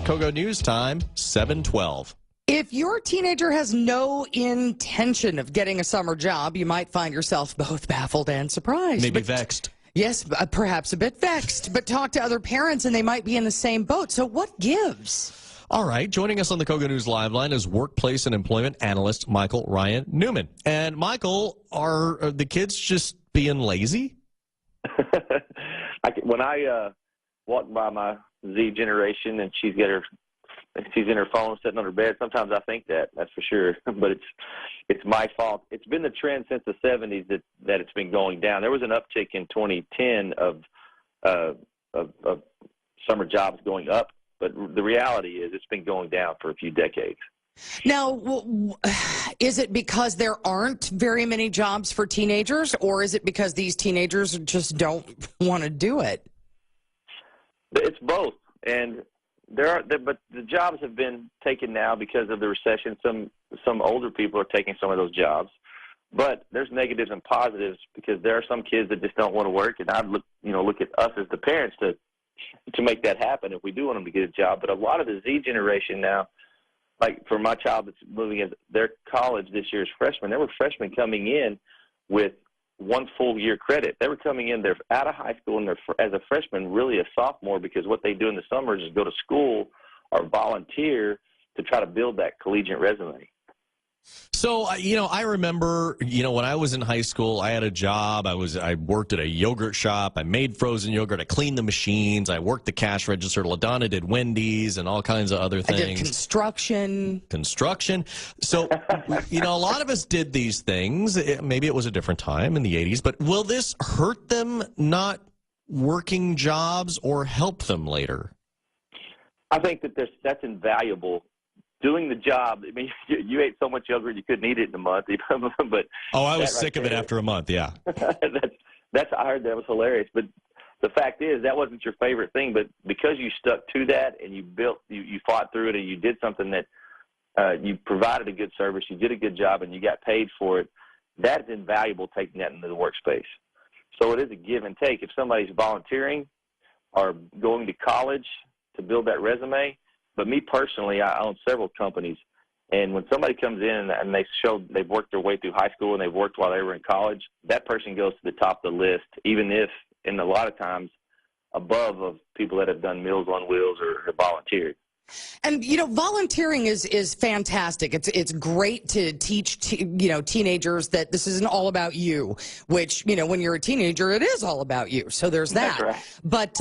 Kogo News Time, 7:12. If your teenager has no intention of getting a summer job, you might find yourself both baffled and surprised. Maybe vexed. Yes, perhaps a bit vexed, but talk to other parents and they might be in the same boat. So what gives? All right, joining us on the Kogo News Live Line is workplace and employment analyst Michael Ray Newman. And Michael, are the kids just being lazy? When I walk by my Z generation and she's in her phone sitting on her bed, sometimes I think that's for sure. But it's my fault. It's been the trend since the 70s that it's been going down. There was an uptick in 2010 of summer jobs going up, but the reality is it's been going down for a few decades. Now, is it because there aren't very many jobs for teenagers, or is it because these teenagers just don't want to do it? It's both, and but the jobs have been taken now because of the recession. Some older people are taking some of those jobs, but there's negatives and positives because there are some kids that just don't want to work, and I'd look at us as the parents to make that happen if we do want them to get a job. But a lot of the Z generation now, like for my child that's moving in their college this year as freshmen, there were freshmen coming in with one full year credit. They were coming in, they're out of high school, and they're as a freshman really a sophomore, because what they do in the summer is just go to school or volunteer to try to build that collegiate resume. So, I remember, when I was in high school, I had a job. I worked at a yogurt shop. I made frozen yogurt. I cleaned the machines. I worked the cash register. LaDonna did Wendy's and all kinds of other things. I did construction. So, a lot of us did these things. Maybe it was a different time in the 80s, but will this hurt them not working jobs or help them later? I think that's invaluable. Doing the job, I mean, you ate so much yogurt you couldn't eat it in a month. But I was sick of it after a month, yeah. I heard that was hilarious. But the fact is, that wasn't your favorite thing. But because you stuck to that and you fought through it and you did something that you provided a good service, you did a good job, and you got paid for it, that's invaluable taking that into the workspace. So it is a give and take. If somebody's volunteering or going to college to build that resume, but me personally, I own several companies, and when somebody comes in and they've worked their way through high school and they've worked while they were in college, that person goes to the top of the list, even if, and a lot of times, above of people that have done Meals on Wheels or volunteered. And, volunteering is fantastic. It's great to teach, teenagers that this isn't all about you, which, when you're a teenager, it is all about you. So there's that. That's right. But,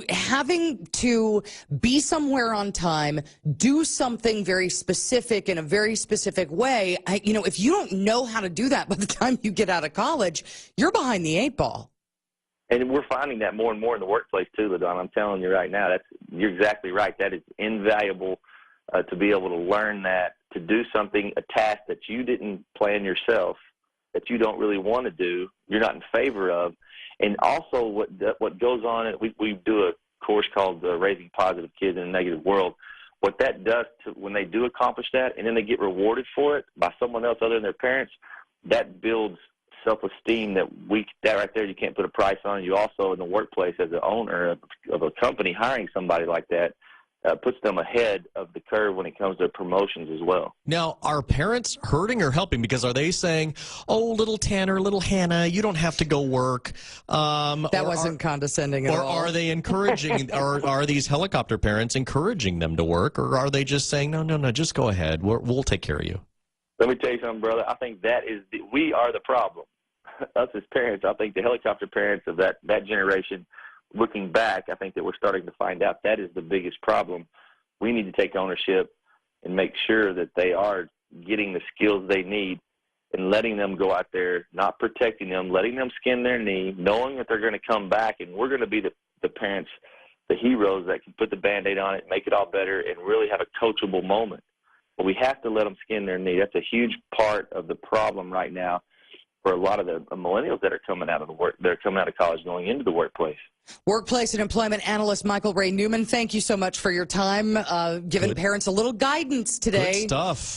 having to be somewhere on time, do something very specific in a very specific way, if you don't know how to do that by the time you get out of college, you're behind the 8 ball. And we're finding that more and more in the workplace too, LaDonna. I'm telling you right now, you're exactly right. That is invaluable to be able to learn that, to do something, a task that you didn't plan yourself, that you don't really want to do, you're not in favor of. And also what goes on, we do a course called Raising Positive Kids in a Negative World. What that does when they do accomplish that and then they get rewarded for it by someone else other than their parents, that builds self-esteem that right there you can't put a price on. You also, in the workplace, as an owner of a company, hiring somebody like that puts them ahead of the curve when it comes to promotions as well. Now, are parents hurting or helping? Because are they saying, oh, little Tanner, little Hannah, you don't have to go work? That wasn't condescending at all. Or are they encouraging, or are these helicopter parents encouraging them to work? Or are they just saying, no, just go ahead. We'll take care of you? Let me tell you something, brother. I think we are the problem. Us as parents, I think the helicopter parents of that generation, looking back, I think that we're starting to find out that is the biggest problem. We need to take ownership and make sure that they are getting the skills they need and letting them go out there, not protecting them, letting them skin their knee, knowing that they're going to come back, and we're going to be the parents, the heroes that can put the Band-Aid on it, make it all better, and really have a coachable moment. But we have to let them skin their knee. That's a huge part of the problem right now for a lot of the millennials that are coming out of college, going into the workplace. Workplace and employment analyst Michael Ray Newman, thank you so much for your time, giving parents a little guidance today. Good stuff.